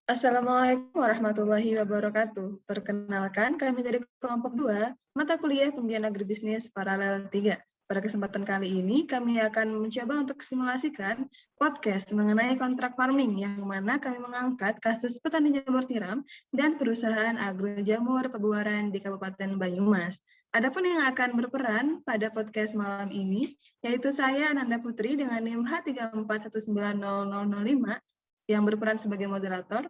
Assalamualaikum warahmatullahi wabarakatuh. Perkenalkan, kami dari kelompok 2, mata kuliah Pembiayaan Agribisnis Paralel 3. Pada kesempatan kali ini, kami akan mencoba untuk simulasikan podcast mengenai kontrak farming, yang mana kami mengangkat kasus petani jamur tiram dan perusahaan agrojamur pebuaran di Kabupaten Banyumas. Adapun yang akan berperan pada podcast malam ini, yaitu saya, Ananda Putri, dengan NIM H34190005, yang berperan sebagai moderator.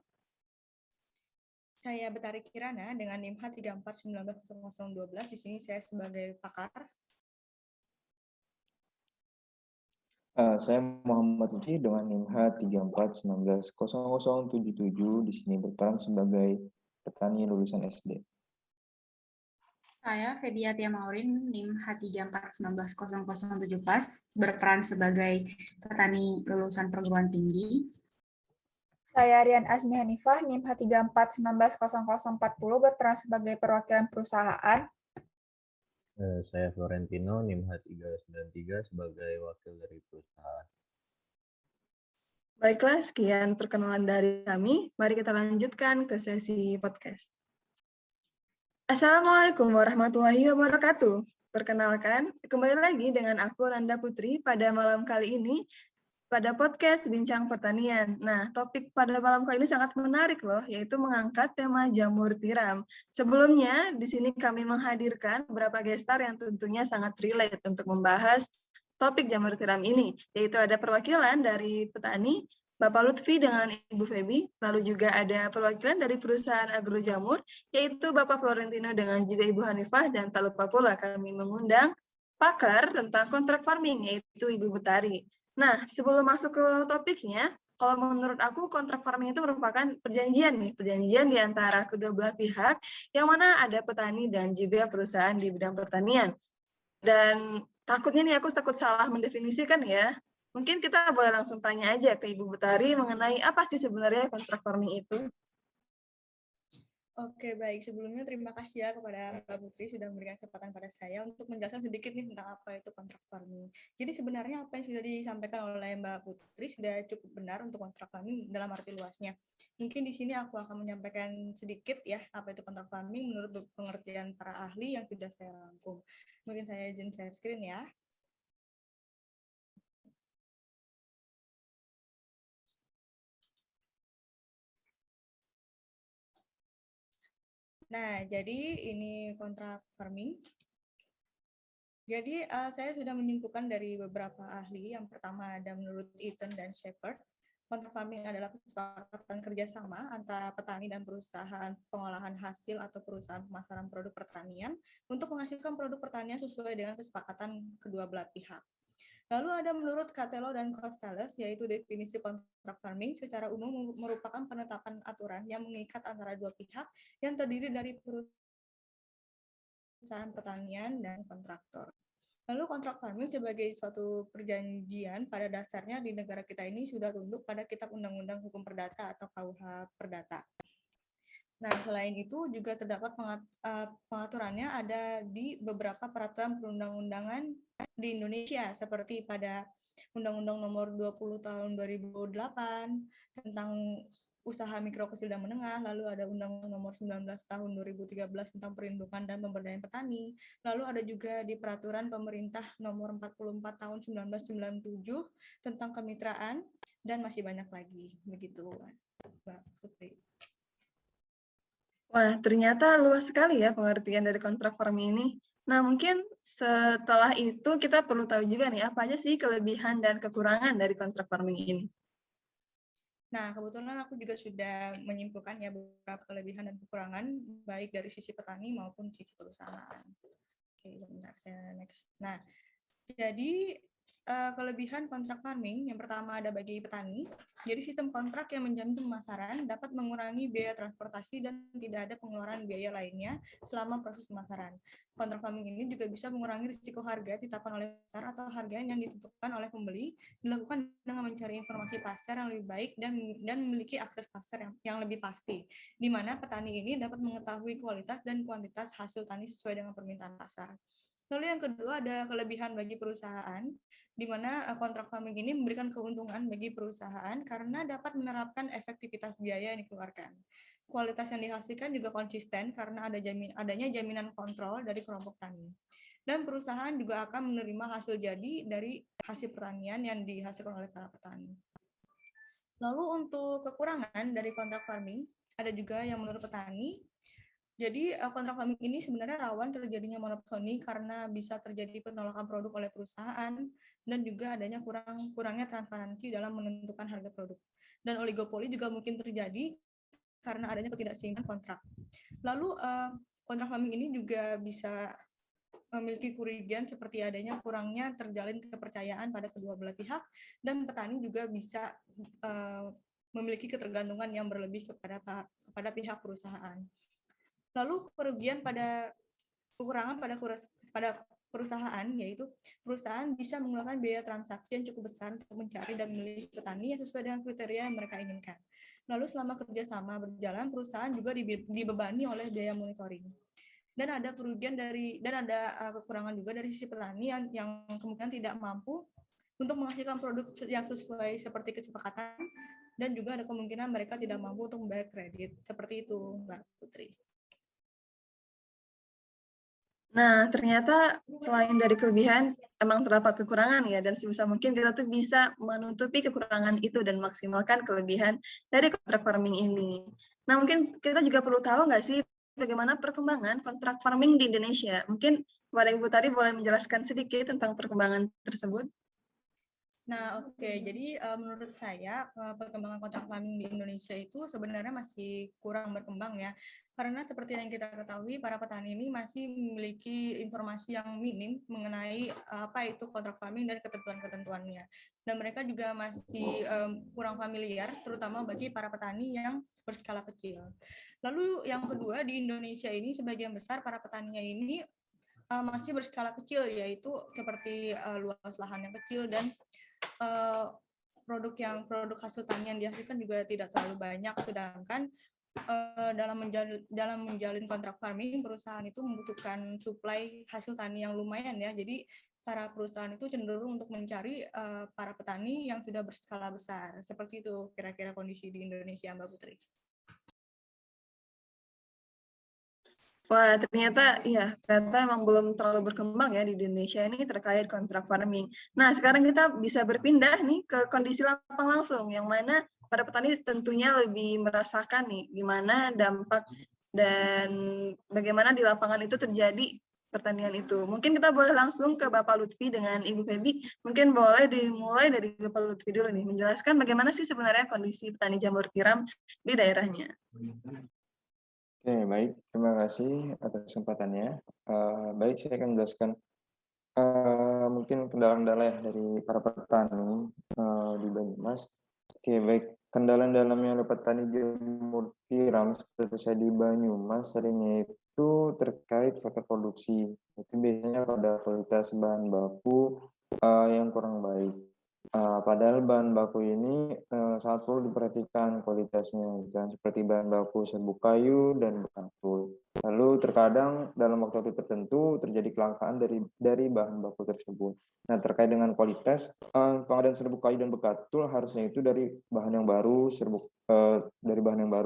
Saya Betari Kirana dengan NIM H34190012. Di sini saya sebagai pakar. Saya Muhammad Lutfi dengan NIM H34190077. Di sini berperan sebagai petani lulusan SD. Saya Fediatia Maurin, NIM H34190017, berperan sebagai petani lulusan perguruan tinggi. Saya Rian Azmi Hanifah, NIM H34190040, berperan sebagai perwakilan perusahaan. Saya Florentino, NIM H393, sebagai wakil dari perusahaan. Baiklah, sekian perkenalan dari kami. Mari kita lanjutkan ke sesi podcast. Assalamualaikum warahmatullahi wabarakatuh. Perkenalkan, kembali lagi dengan aku, Nanda Putri, pada malam kali ini, pada podcast Bincang Pertanian. Nah, topik pada malam kali ini sangat menarik loh, yaitu mengangkat tema jamur tiram. Sebelumnya, di sini kami menghadirkan beberapa gestar yang tentunya sangat relate untuk membahas topik jamur tiram ini, yaitu ada perwakilan dari petani, Bapak Lutfi dengan Ibu Febi, lalu juga ada perwakilan dari perusahaan agrojamur, yaitu Bapak Florentino dengan juga Ibu Hanifah, dan tak lupa pula kami mengundang pakar tentang kontrak farming, yaitu Ibu Betari. Nah, sebelum masuk ke topiknya, kalau menurut aku kontrak farming itu merupakan perjanjian di antara kedua belah pihak, yang mana ada petani dan juga perusahaan di bidang pertanian. Dan takutnya nih aku takut salah mendefinisikan ya. Mungkin kita boleh langsung tanya aja ke Ibu Betari mengenai apa sih sebenarnya kontrak farming itu. Oke, baik. Sebelumnya terima kasih ya kepada Mbak Putri sudah memberikan kesempatan pada saya untuk menjelaskan sedikit nih tentang apa itu kontrak farming. Jadi sebenarnya apa yang sudah disampaikan oleh Mbak Putri sudah cukup benar untuk kontrak farming dalam arti luasnya. Mungkin di sini aku akan menyampaikan sedikit ya apa itu kontrak farming menurut pengertian para ahli yang sudah saya rangkum. Mungkin saya izin share screen ya. Nah, jadi ini kontrak farming. Jadi saya sudah menyimpulkan dari beberapa ahli. Yang pertama ada menurut Eaton dan Shepard. Kontrak farming adalah kesepakatan kerjasama antara petani dan perusahaan pengolahan hasil atau perusahaan pemasaran produk pertanian untuk menghasilkan produk pertanian sesuai dengan kesepakatan kedua belah pihak. Lalu ada menurut Catelo dan Costellas, yaitu definisi kontrak farming secara umum merupakan penetapan aturan yang mengikat antara dua pihak yang terdiri dari perusahaan pertanian dan kontraktor. Lalu kontrak farming sebagai suatu perjanjian pada dasarnya di negara kita ini sudah tunduk pada Kitab Undang-Undang Hukum Perdata atau KUH Perdata. Nah, selain itu juga terdapat pengaturannya ada di beberapa peraturan perundang-undangan di Indonesia, seperti pada Undang-Undang Nomor 20 Tahun 2008 tentang usaha mikro, kecil, dan menengah, lalu ada Undang-Undang Nomor 19 Tahun 2013 tentang perlindungan dan pemberdayaan petani, lalu ada juga di Peraturan Pemerintah Nomor 44 Tahun 1997 tentang kemitraan, dan masih banyak lagi. Begitu, Mbak Putri. Wah, ternyata luas sekali ya pengertian dari kontrak farming ini. Nah, mungkin setelah itu kita perlu tahu juga nih, apa aja sih kelebihan dan kekurangan dari kontrak farming ini. Nah, kebetulan aku juga sudah menyimpulkan ya beberapa kelebihan dan kekurangan, baik dari sisi petani maupun sisi perusahaan. Oke, sebentar, saya next. Nah, jadi kelebihan kontrak farming, yang pertama ada bagi petani. Jadi sistem kontrak yang menjamin pemasaran dapat mengurangi biaya transportasi dan tidak ada pengeluaran biaya lainnya selama proses pemasaran. Kontrak farming ini juga bisa mengurangi risiko harga ditetapkan oleh pasar atau harga yang ditentukan oleh pembeli, dilakukan dengan mencari informasi pasar yang lebih baik dan memiliki akses pasar yang lebih pasti, di mana petani ini dapat mengetahui kualitas dan kuantitas hasil tani sesuai dengan permintaan pasar. Lalu yang kedua ada kelebihan bagi perusahaan, di mana kontrak farming ini memberikan keuntungan bagi perusahaan karena dapat menerapkan efektivitas biaya yang dikeluarkan. Kualitas yang dihasilkan juga konsisten karena adanya jaminan kontrol dari kelompok tani. Dan perusahaan juga akan menerima hasil jadi dari hasil pertanian yang dihasilkan oleh para petani. Lalu untuk kekurangan dari kontrak farming, ada juga yang menurut petani. Jadi kontrak farming ini sebenarnya rawan terjadinya monopsoni karena bisa terjadi penolakan produk oleh perusahaan dan juga adanya kurangnya transparansi dalam menentukan harga produk. Dan oligopoli juga mungkin terjadi karena adanya ketidakseimbangan kontrak. Lalu kontrak farming ini juga bisa memiliki kerugian seperti adanya kurangnya terjalin kepercayaan pada kedua belah pihak dan petani juga bisa memiliki ketergantungan yang berlebih kepada pihak perusahaan. Lalu kekurangan pada perusahaan, yaitu perusahaan bisa mengeluarkan biaya transaksi yang cukup besar untuk mencari dan memilih petani yang sesuai dengan kriteria yang mereka inginkan. Lalu selama kerjasama berjalan, perusahaan juga dibebani oleh biaya monitoring. Dan ada kekurangan juga dari sisi petani yang kemungkinan tidak mampu untuk menghasilkan produk yang sesuai seperti kesepakatan, dan juga ada kemungkinan mereka tidak mampu untuk membayar kredit. Seperti itu, Mbak Putri. Nah, ternyata selain dari kelebihan, emang terdapat kekurangan ya, dan sebisa mungkin kita tuh bisa menutupi kekurangan itu dan maksimalkan kelebihan dari kontrak farming ini. Nah, mungkin kita juga perlu tahu nggak sih bagaimana perkembangan kontrak farming di Indonesia? Mungkin kepada Ibu Tari boleh menjelaskan sedikit tentang perkembangan tersebut? Nah, oke. Jadi menurut saya perkembangan kontrak farming di Indonesia itu sebenarnya masih kurang berkembang ya. Karena seperti yang kita ketahui, para petani ini masih memiliki informasi yang minim mengenai apa itu kontrak farming dan ketentuan-ketentuannya. Dan mereka juga masih kurang familiar, terutama bagi para petani yang berskala kecil. Lalu yang kedua, di Indonesia ini sebagian besar para petaninya ini masih berskala kecil, yaitu seperti luas lahan yang kecil dan produk hasil tani yang dihasilkan juga tidak terlalu banyak, sedangkan dalam menjalin kontrak farming, perusahaan itu membutuhkan suplai hasil tani yang lumayan ya. Jadi para perusahaan itu cenderung untuk mencari para petani yang sudah berskala besar. Seperti itu kira-kira kondisi di Indonesia, Mbak Putri. Wah, ternyata emang belum terlalu berkembang ya di Indonesia ini terkait kontrak farming. Nah, sekarang kita bisa berpindah nih ke kondisi lapang langsung, yang mana para petani tentunya lebih merasakan nih gimana dampak dan bagaimana di lapangan itu terjadi pertanian itu. Mungkin kita boleh langsung ke Bapak Lutfi dengan Ibu Febi. Mungkin boleh dimulai dari Bapak Lutfi dulu nih, menjelaskan bagaimana sih sebenarnya kondisi petani jamur tiram di daerahnya. Oke, baik. Terima kasih atas kesempatannya. Baik, saya akan menjelaskan mungkin kendala-kendala ya dari para petani di Banyumas. Oke, baik. Kendala-kendala yang oleh petani jamur tiram seperti saya di Banyumas seringnya itu terkait faktor produksi. Itu biasanya pada kualitas bahan baku yang kurang baik. Padahal bahan baku ini sangat perlu diperhatikan kualitasnya, dan seperti bahan baku serbuk kayu dan bekatul. Lalu terkadang dalam waktu tertentu terjadi kelangkaan dari bahan baku tersebut. Nah, terkait dengan kualitas, pengadaan serbuk kayu dan bekatul harusnya itu dari bahan yang baru,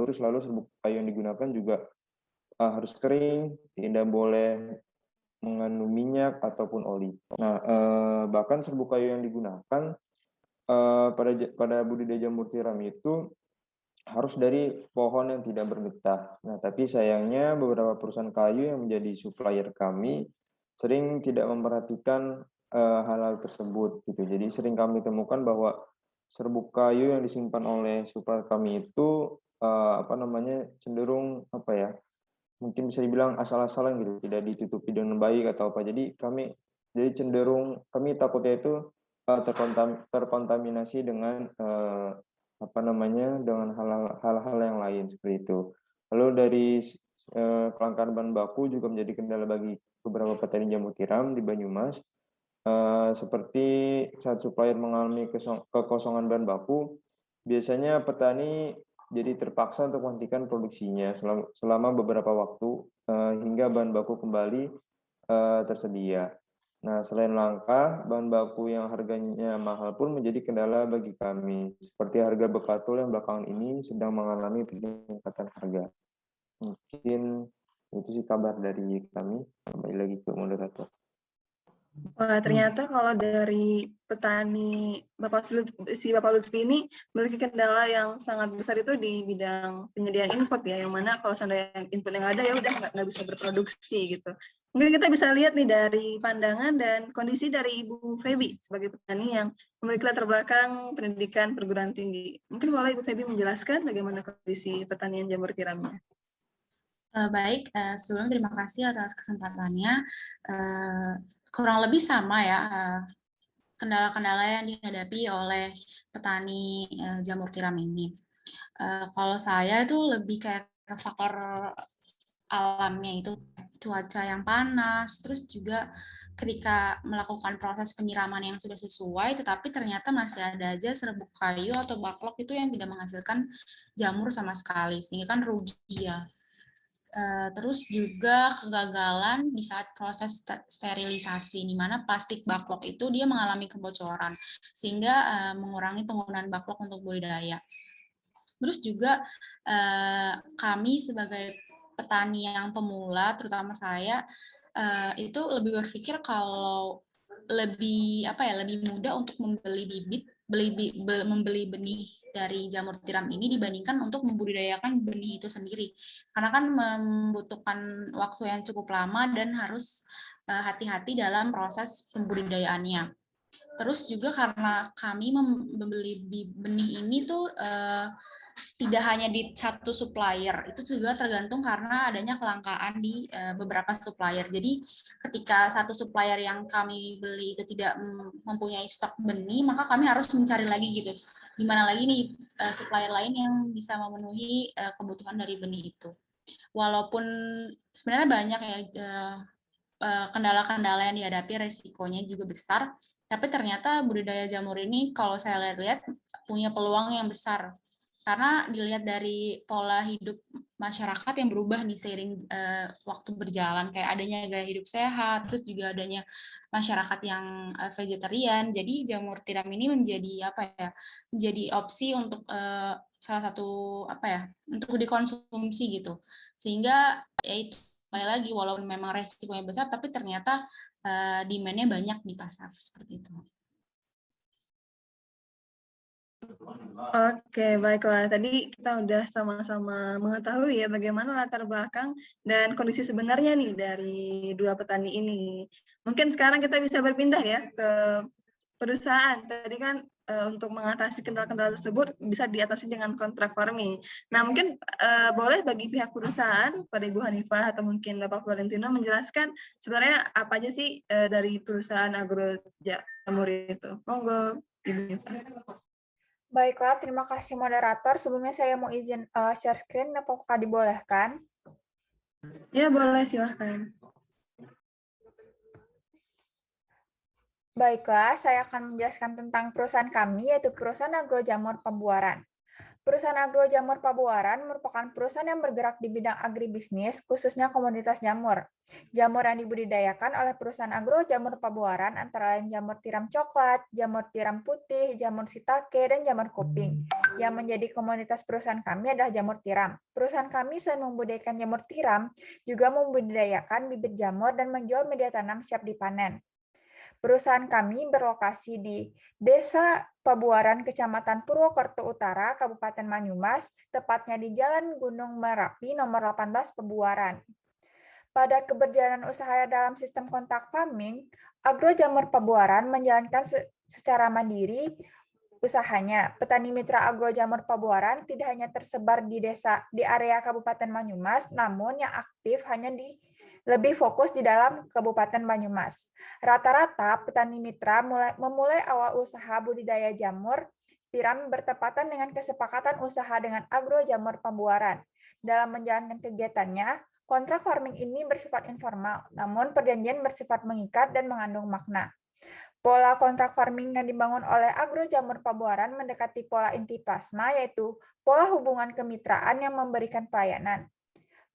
terus lalu serbuk kayu yang digunakan juga harus kering, tidak boleh mengandung minyak ataupun oli. Nah, bahkan serbuk kayu yang digunakan pada budidaya jamur tiram itu harus dari pohon yang tidak bergetah. Nah, tapi sayangnya beberapa perusahaan kayu yang menjadi supplier kami sering tidak memperhatikan hal-hal tersebut gitu. Jadi sering kami temukan bahwa serbuk kayu yang disimpan oleh supplier kami itu cenderung mungkin bisa dibilang asal-asalan gitu, tidak ditutupi dengan baik atau apa. Jadi kami takutnya itu terkontaminasi dengan dengan hal-hal yang lain seperti itu. Lalu dari kelangkaan bahan baku juga menjadi kendala bagi beberapa petani jamur tiram di Banyumas. Seperti saat supplier mengalami kekosongan bahan baku, biasanya petani jadi terpaksa untuk menghentikan produksinya selama beberapa waktu hingga bahan baku kembali tersedia. Nah, selain langka, bahan baku yang harganya mahal pun menjadi kendala bagi kami. Seperti harga bekatul yang belakangan ini sedang mengalami peningkatan harga. Mungkin itu sih kabar dari kami. Kembali lagi ke moderator. Wah, ternyata kalau dari petani Bapak Lutfi ini memiliki kendala yang sangat besar itu di bidang penyediaan input ya, yang mana kalau seandainya input yang ada ya udah nggak bisa berproduksi gitu. Mungkin kita bisa lihat nih dari pandangan dan kondisi dari Ibu Febi sebagai petani yang memiliki latar belakang pendidikan perguruan tinggi. Mungkin boleh Ibu Febi menjelaskan bagaimana kondisi pertanian jamur tiramnya. Baik, sebelumnya terima kasih atas kesempatannya. Kurang lebih sama ya kendala-kendala yang dihadapi oleh petani jamur tiram ini. Kalau saya itu lebih kayak faktor alamnya, itu cuaca yang panas, terus juga ketika melakukan proses penyiraman yang sudah sesuai, tetapi ternyata masih ada aja serbuk kayu atau baklok itu yang tidak menghasilkan jamur sama sekali, sehingga kan rugi ya. Terus juga kegagalan di saat proses sterilisasi, di mana plastik baklok itu dia mengalami kebocoran, sehingga mengurangi penggunaan baklok untuk budidaya. Terus juga kami sebagai petani yang pemula, terutama saya, itu lebih berpikir kalau lebih mudah untuk membeli bibit, membeli benih dari jamur tiram ini dibandingkan untuk membudidayakan benih itu sendiri, karena kan membutuhkan waktu yang cukup lama dan harus hati-hati dalam proses pembudidayaannya. Terus juga karena kami membeli benih ini tuh tidak hanya di satu supplier, itu juga tergantung karena adanya kelangkaan di beberapa supplier. Jadi ketika satu supplier yang kami beli itu tidak mempunyai stok benih, maka kami harus mencari lagi gitu. Di mana lagi nih supplier lain yang bisa memenuhi kebutuhan dari benih itu. Walaupun sebenarnya banyak ya kendala-kendala yang dihadapi, resikonya juga besar, tapi ternyata budidaya jamur ini kalau saya lihat-lihat punya peluang yang besar. Karena dilihat dari pola hidup masyarakat yang berubah nih seiring waktu berjalan, kayak adanya gaya hidup sehat, terus juga adanya masyarakat yang vegetarian. Jadi jamur tiram ini menjadi menjadi opsi untuk salah satu untuk dikonsumsi gitu. Sehingga ya itu kembali lagi, walaupun memang resikonya besar, tapi ternyata demand-nya banyak di pasar seperti itu. Oke, baiklah. Tadi kita udah sama-sama mengetahui ya bagaimana latar belakang dan kondisi sebenarnya nih dari dua petani ini. Mungkin sekarang kita bisa berpindah ya ke perusahaan. Tadi kan untuk mengatasi kendala-kendala tersebut bisa diatasi dengan kontrak farming. Nah, mungkin boleh bagi pihak perusahaan, pada Ibu Hanifah atau mungkin Bapak Florentino menjelaskan sebenarnya apa aja sih dari perusahaan agro jamur itu. Monggo, Ibu Hanifah. Baiklah, terima kasih moderator. Sebelumnya saya mau izin share screen, apakah dibolehkan? Ya, boleh, silahkan. Baiklah, saya akan menjelaskan tentang perusahaan kami, yaitu perusahaan Agro Jamur Pabuaran. Perusahaan Agro Jamur Pabuaran merupakan perusahaan yang bergerak di bidang agribisnis, khususnya komoditas jamur. Jamur yang dibudidayakan oleh perusahaan Agro Jamur Pabuaran antara lain jamur tiram coklat, jamur tiram putih, jamur shiitake, dan jamur kuping. Yang menjadi komoditas perusahaan kami adalah jamur tiram. Perusahaan kami selain membudidayakan jamur tiram, juga membudidayakan bibit jamur dan menjual media tanam siap dipanen. Perusahaan kami berlokasi di Desa Pabuaran, Kecamatan Purwokerto Utara, Kabupaten Banyumas, tepatnya di Jalan Gunung Merapi, nomor 18, Pabuaran. Pada keberjalanan usaha dalam sistem kontak farming, Agro Jamur Pabuaran menjalankan secara mandiri usahanya. Petani mitra Agro Jamur Pabuaran tidak hanya tersebar di area Kabupaten Banyumas, namun yang aktif hanya lebih fokus di dalam Kabupaten Banyumas. Rata-rata petani mitra memulai awal usaha budidaya jamur tiram bertepatan dengan kesepakatan usaha dengan Agro Jamur Pabuaran. Dalam menjalankan kegiatannya, kontrak farming ini bersifat informal, namun perjanjian bersifat mengikat dan mengandung makna. Pola kontrak farming yang dibangun oleh Agro Jamur Pabuaran mendekati pola inti plasma, yaitu pola hubungan kemitraan yang memberikan pelayanan.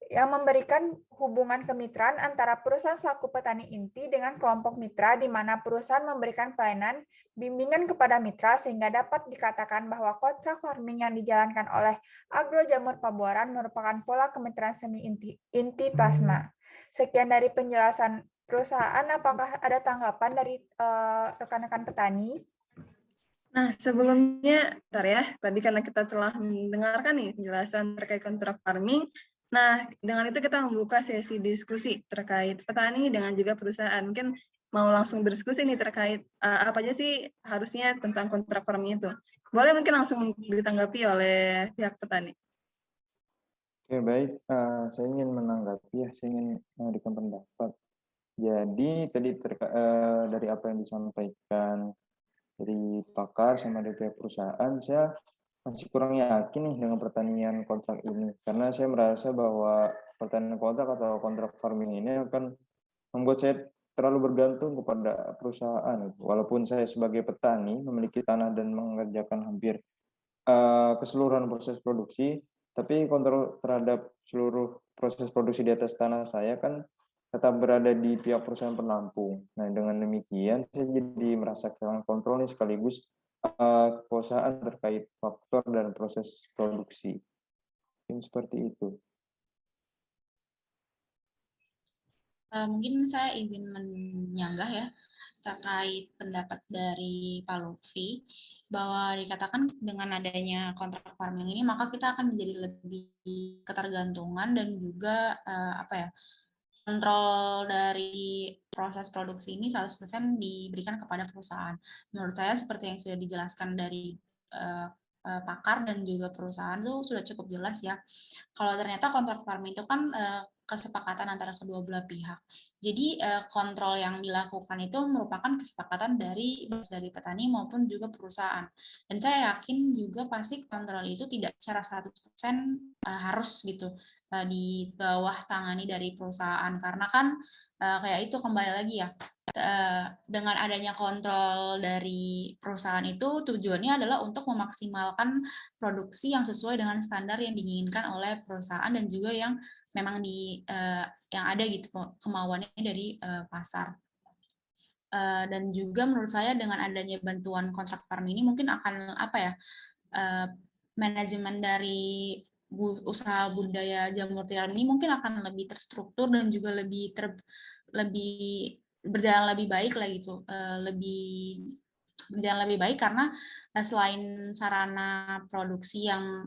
yang memberikan hubungan kemitraan antara perusahaan selaku petani inti dengan kelompok mitra, di mana perusahaan memberikan pelayanan bimbingan kepada mitra sehingga dapat dikatakan bahwa kontrak farming yang dijalankan oleh Agro Jamur Pabuaran merupakan pola kemitraan semi inti plasma. Sekian dari penjelasan perusahaan. Apakah ada tanggapan dari rekan-rekan petani? Nah, sebelumnya, bentar ya, tadi karena kita telah mendengarkan nih penjelasan terkait kontrak farming, nah, dengan itu kita membuka sesi diskusi terkait petani dengan juga perusahaan. Mungkin mau langsung berdiskusi nih terkait apa aja sih harusnya tentang kontrak farming itu. Boleh mungkin langsung ditanggapi oleh pihak petani. Oke, baik. Saya ingin menanggapi ya, saya ingin memberikan pendapat. Jadi tadi dari apa yang disampaikan dari pakar sama dari pihak perusahaan, saya masih kurang yakin nih dengan pertanian kontrak ini. Karena saya merasa bahwa pertanian kontrak atau kontrak farming ini akan membuat saya terlalu bergantung kepada perusahaan. Walaupun saya sebagai petani memiliki tanah dan mengerjakan hampir keseluruhan proses produksi, tapi kontrol terhadap seluruh proses produksi di atas tanah saya kan tetap berada di pihak perusahaan penampung. Nah, dengan demikian saya jadi merasa kehilangan kontrol nih sekaligus kekuasaan terkait faktor dan proses produksi. Mungkin seperti itu. Mungkin saya izin menyanggah ya terkait pendapat dari Pak Lutfi bahwa dikatakan dengan adanya kontrak farming ini maka kita akan menjadi lebih ketergantungan dan juga kontrol dari proses produksi ini 100% diberikan kepada perusahaan. Menurut saya seperti yang sudah dijelaskan dari pakar dan juga perusahaan itu sudah cukup jelas ya. Kalau ternyata kontrak farming itu kan kesepakatan antara kedua belah pihak. Jadi kontrol yang dilakukan itu merupakan kesepakatan dari petani maupun juga perusahaan. Dan saya yakin juga pasti kontrol itu tidak secara 100% harus gitu di bawah tangani dari perusahaan, karena kan kayak itu kembali lagi ya, dengan adanya kontrol dari perusahaan itu tujuannya adalah untuk memaksimalkan produksi yang sesuai dengan standar yang diinginkan oleh perusahaan dan juga yang memang yang ada gitu kemauannya dari pasar. Dan juga menurut saya dengan adanya bantuan kontrak farming ini mungkin akan manajemen dari usaha budaya jamur tiram ini mungkin akan lebih terstruktur dan juga lebih berjalan lebih baik lah gitu, berjalan lebih baik karena selain sarana produksi yang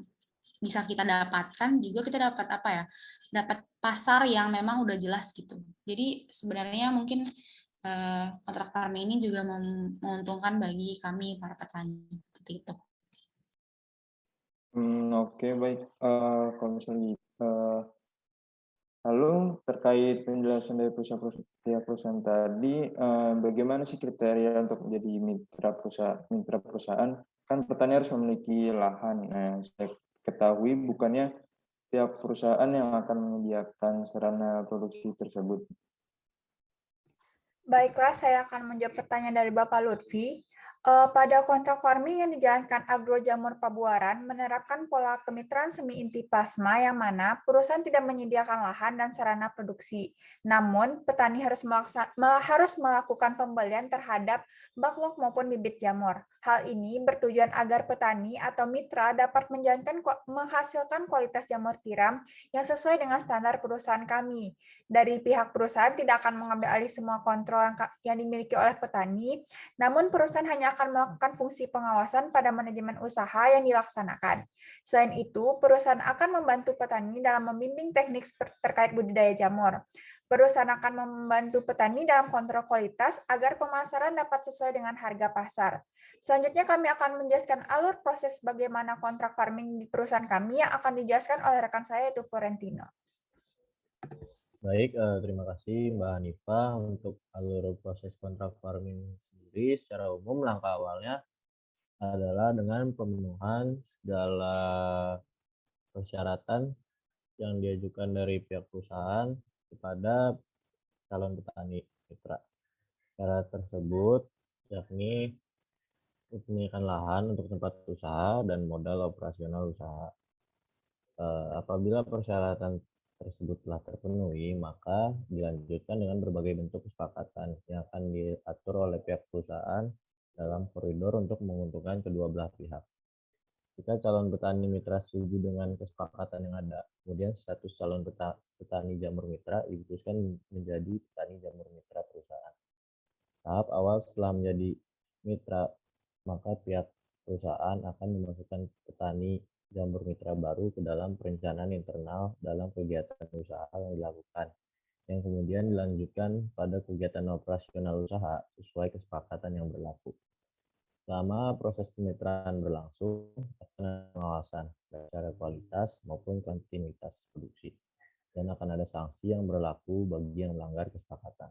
bisa kita dapatkan, juga kita dapat dapat pasar yang memang udah jelas gitu. Jadi sebenarnya mungkin kontrak farming ini juga menguntungkan bagi kami para petani seperti itu. Oke, baik. Kalau misalnya lalu terkait penjelasan dari perusahaan tadi, bagaimana sih kriteria untuk menjadi mitra perusahaan? Kan petani harus memiliki lahan. Nah, saya ketahui bukannya pihak perusahaan yang akan menyediakan sarana produksi tersebut. Baiklah, saya akan menjawab pertanyaan dari Bapak Lutfi. Pada kontrak farming yang dijalankan Agro Jamur Pabuaran menerapkan pola kemitraan semi inti plasma yang mana perusahaan tidak menyediakan lahan dan sarana produksi. Namun, petani harus melakukan pembelian terhadap backlog maupun bibit jamur. Hal ini bertujuan agar petani atau mitra dapat menghasilkan kualitas jamur tiram yang sesuai dengan standar perusahaan kami. Dari pihak perusahaan tidak akan mengambil alih semua kontrol yang dimiliki oleh petani, namun perusahaan hanya akan melakukan fungsi pengawasan pada manajemen usaha yang dilaksanakan. Selain itu, perusahaan akan membantu petani dalam membimbing teknik terkait budidaya jamur. Perusahaan akan membantu petani dalam kontrol kualitas agar pemasaran dapat sesuai dengan harga pasar. Selanjutnya kami akan menjelaskan alur proses bagaimana kontrak farming di perusahaan kami yang akan dijelaskan oleh rekan saya yaitu Florentino. Baik, terima kasih Mbak Hanifah. Untuk alur proses kontrak farming sendiri secara umum langkah awalnya adalah dengan pemenuhan segala persyaratan yang diajukan dari pihak perusahaan kepada calon petani mitra. Syarat tersebut yakni kepemilikan lahan untuk tempat usaha dan modal operasional usaha. Apabila persyaratan tersebut telah terpenuhi, maka dilanjutkan dengan berbagai bentuk kesepakatan yang akan diatur oleh pihak perusahaan dalam koridor untuk menguntungkan kedua belah pihak. Jika calon petani mitra setuju dengan kesepakatan yang ada, kemudian status calon petani jamur mitra diputuskan menjadi petani jamur mitra perusahaan. Tahap awal setelah menjadi mitra, maka pihak perusahaan akan memasukkan petani jamur mitra baru ke dalam perencanaan internal dalam kegiatan usaha yang dilakukan, yang kemudian dilanjutkan pada kegiatan operasional usaha sesuai kesepakatan yang berlaku. Selama proses kemitraan berlangsung, akan ada pengawasan secara kualitas maupun kontinuitas produksi, dan akan ada sanksi yang berlaku bagi yang melanggar kesepakatan.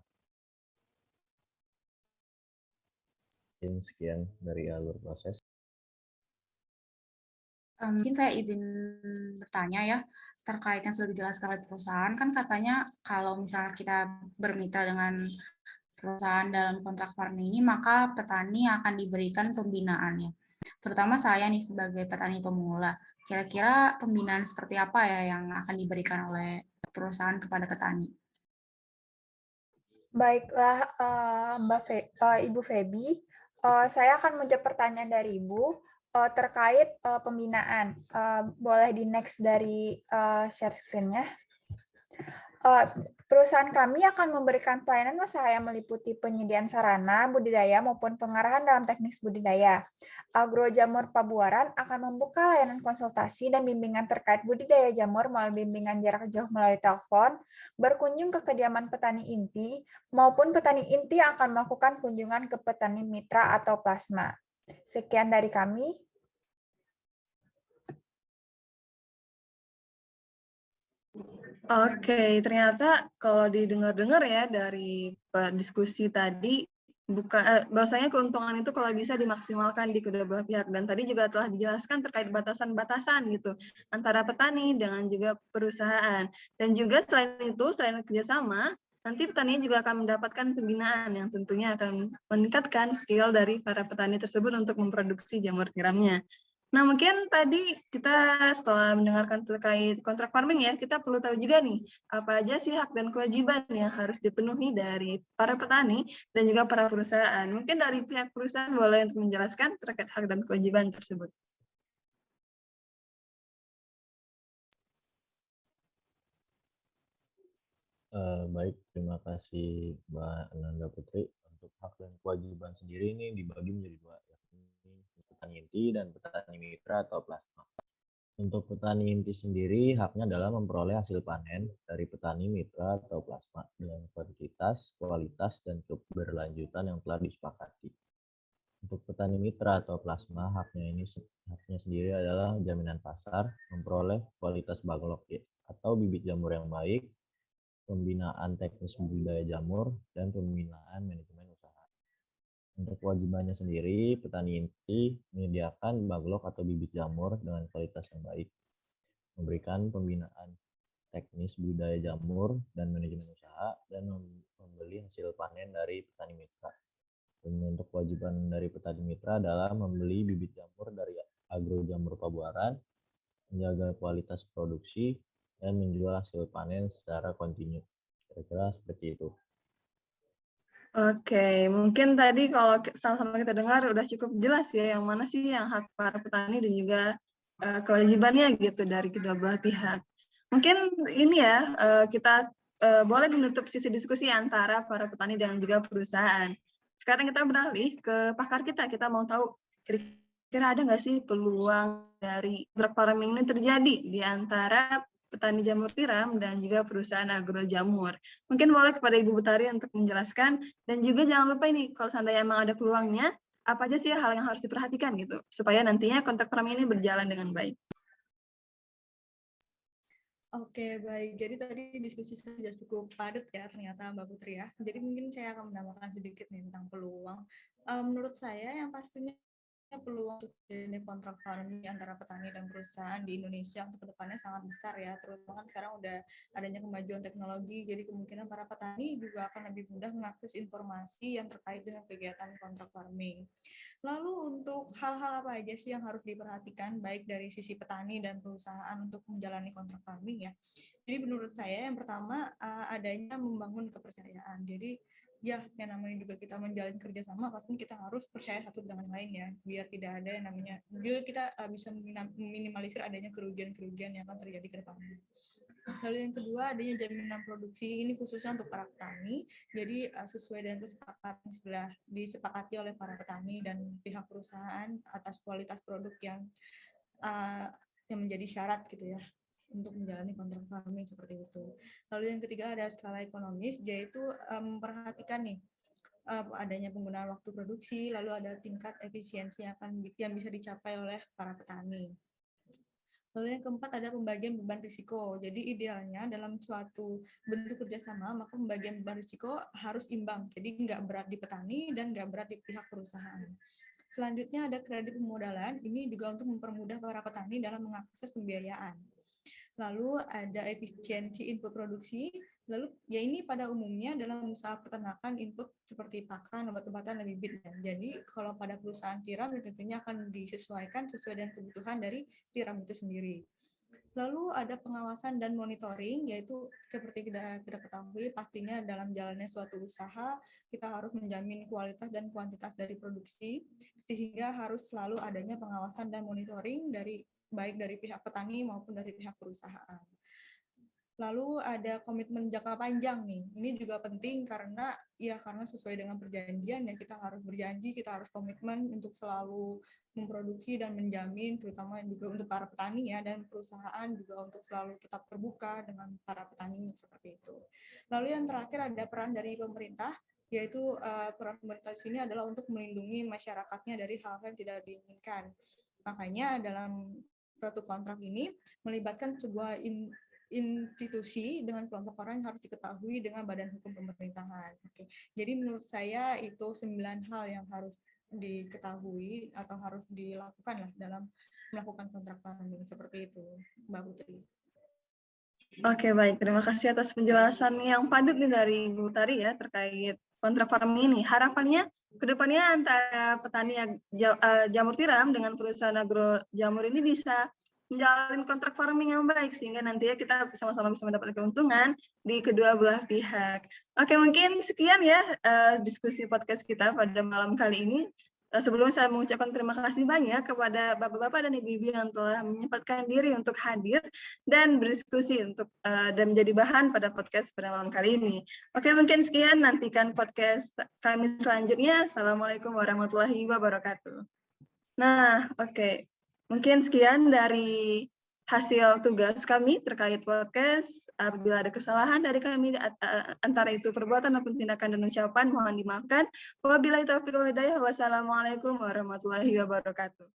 Sekian dari alur proses. Mungkin saya izin bertanya ya, terkait yang sudah dijelaskan oleh perusahaan, kan katanya kalau misalnya kita bermitra dengan perusahaan dalam kontrak farming ini, maka petani akan diberikan pembinaannya. Terutama saya nih sebagai petani pemula, kira-kira pembinaan seperti apa ya yang akan diberikan oleh perusahaan kepada petani? Baiklah, Ibu Feby, saya akan menjawab pertanyaan dari Ibu terkait pembinaan. Boleh di next dari share screen-nya. Perusahaan kami akan memberikan pelayanan usaha yang meliputi penyediaan sarana budidaya maupun pengarahan dalam teknis budidaya. Agro Jamur Pabuaran akan membuka layanan konsultasi dan bimbingan terkait budidaya jamur melalui bimbingan jarak jauh melalui telepon, berkunjung ke kediaman petani inti, maupun petani inti yang akan melakukan kunjungan ke petani mitra atau plasma. Sekian dari kami. Oke, ternyata kalau didengar-dengar ya dari diskusi tadi, bahwasanya keuntungan itu kalau bisa dimaksimalkan di kedua belah pihak, dan tadi juga telah dijelaskan terkait batasan-batasan gitu antara petani dengan juga perusahaan, dan juga selain itu, selain kerjasama, nanti petani juga akan mendapatkan pembinaan yang tentunya akan meningkatkan skill dari para petani tersebut untuk memproduksi jamur tiramnya. Nah, mungkin tadi kita setelah mendengarkan terkait kontrak farming ya, kita perlu tahu juga nih, apa aja sih hak dan kewajiban yang harus dipenuhi dari para petani dan juga para perusahaan. Mungkin dari pihak perusahaan boleh untuk menjelaskan terkait hak dan kewajiban tersebut. Baik, terima kasih Mbak Ananda Putri. Untuk hak dan kewajiban sendiri ini dibagi menjadi dua, yakni petani inti dan petani mitra atau plasma. Untuk petani inti sendiri, haknya adalah memperoleh hasil panen dari petani mitra atau plasma dengan kuantitas, kualitas, dan keberlanjutan yang telah disepakati. Untuk petani mitra atau plasma, haknya sendiri adalah jaminan pasar, memperoleh kualitas backlog atau bibit jamur yang baik, pembinaan teknis budidaya jamur, dan pembinaan manajemen usaha. Untuk kewajibannya sendiri, petani inti menyediakan backlog atau bibit jamur dengan kualitas yang baik, memberikan pembinaan teknis budidaya jamur dan manajemen usaha, dan membeli hasil panen dari petani mitra. Dan untuk kewajiban dari petani mitra adalah membeli bibit jamur dari Agro Jamur Pabuaran, menjaga kualitas produksi, dan menjual hasil panen secara kontinu. Kira-kira seperti itu. Oke, mungkin tadi kalau sama-sama kita dengar udah cukup jelas ya yang mana sih yang hak para petani dan juga kewajibannya gitu dari kedua belah pihak. Mungkin ini ya kita boleh menutup sisi diskusi antara para petani dan juga perusahaan. Sekarang kita beralih ke pakar kita mau tahu kira-kira ada nggak sih peluang dari kontrak farming ini terjadi di antara petani jamur tiram dan juga perusahaan agro jamur. Mungkin boleh kepada Ibu Butari untuk menjelaskan, dan juga jangan lupa ini kalau seandainya emang ada peluangnya, apa aja sih hal yang harus diperhatikan gitu supaya nantinya kontrak farming ini berjalan dengan baik. Oke, baik. Jadi tadi diskusi sudah cukup padat ya ternyata Mbak Putri ya. Jadi mungkin saya akan menambahkan sedikit nih tentang peluang. Menurut saya yang pastinya peluang untuk jenis kontrak farming antara petani dan perusahaan di Indonesia untuk kedepannya sangat besar ya, terutama kan sekarang udah adanya kemajuan teknologi, jadi kemungkinan para petani juga akan lebih mudah mengakses informasi yang terkait dengan kegiatan kontrak farming. Lalu untuk hal-hal apa aja sih yang harus diperhatikan baik dari sisi petani dan perusahaan untuk menjalani kontrak farming ya? Jadi menurut saya yang pertama adanya membangun kepercayaan. Jadi ya, yang namanya juga kita menjalin kerjasama, pasti kita harus percaya satu dengan lain ya, biar tidak ada yang namanya, juga kita bisa meminimalisir adanya kerugian-kerugian yang akan terjadi ke depannya. Lalu yang kedua, adanya jaminan produksi, ini khususnya untuk para petani, jadi sesuai dengan kesepakatan sudah disepakati oleh para petani dan pihak perusahaan atas kualitas produk yang menjadi syarat gitu ya, untuk menjalani kontrak farming seperti itu. Lalu yang ketiga ada skala ekonomis, yaitu memperhatikan nih adanya penggunaan waktu produksi, lalu ada tingkat efisiensi yang bisa dicapai oleh para petani. Lalu yang keempat ada pembagian beban risiko. Jadi idealnya dalam suatu bentuk kerjasama, maka pembagian beban risiko harus imbang. Jadi nggak berat di petani dan nggak berat di pihak perusahaan. Selanjutnya ada kredit pemodalan, ini juga untuk mempermudah para petani dalam mengakses pembiayaan. Lalu ada efisiensi input produksi, lalu ya ini pada umumnya dalam usaha peternakan input seperti pakan, obat-obatan, dan bibit. Jadi kalau pada perusahaan tiram tentunya akan disesuaikan sesuai dengan kebutuhan dari tiram itu sendiri. Lalu ada pengawasan dan monitoring, yaitu seperti kita ketahui pastinya dalam jalannya suatu usaha kita harus menjamin kualitas dan kuantitas dari produksi, sehingga harus selalu adanya pengawasan dan monitoring baik dari pihak petani maupun dari pihak perusahaan. Lalu ada komitmen jangka panjang nih. Ini juga penting karena sesuai dengan perjanjian ya, kita harus berjanji, kita harus komitmen untuk selalu memproduksi dan menjamin, terutama juga untuk para petani ya, dan perusahaan juga untuk selalu tetap terbuka dengan para petani seperti itu. Lalu yang terakhir ada peran dari pemerintah, yaitu peran pemerintah di sini adalah untuk melindungi masyarakatnya dari hal-hal yang tidak diinginkan. Makanya dalam suatu kontrak ini melibatkan sebuah institusi dengan kelompok orang yang harus diketahui dengan badan hukum pemerintahan. Oke. Jadi menurut saya itu 9 hal yang harus diketahui atau harus dilakukan lah dalam melakukan kontrak farming seperti itu, Mbak Putri. Oke, baik. Terima kasih atas penjelasan yang padat nih dari Bu Tari ya terkait kontrak farming ini. Harapannya ke depannya antara petani jamur tiram dengan perusahaan agro jamur ini bisa menjalin kontrak farming yang baik sehingga nantinya kita sama-sama bisa mendapat keuntungan di kedua belah pihak. Oke, mungkin sekian ya diskusi podcast kita pada malam kali ini. Sebelumnya saya mengucapkan terima kasih banyak kepada bapak-bapak dan ibu-ibu yang telah menyempatkan diri untuk hadir dan berdiskusi dan menjadi bahan pada podcast pada malam kali ini. Oke, mungkin sekian, nantikan podcast kami selanjutnya. Assalamualaikum warahmatullahi wabarakatuh. Nah, oke. Mungkin sekian dari hasil tugas kami terkait podcast. Apabila ada kesalahan dari kami antara itu perbuatan maupun tindakan dan ucapan, mohon dimaafkan. Wabillahi taufiq wal hidayah. Wassalamualaikum warahmatullahi wabarakatuh.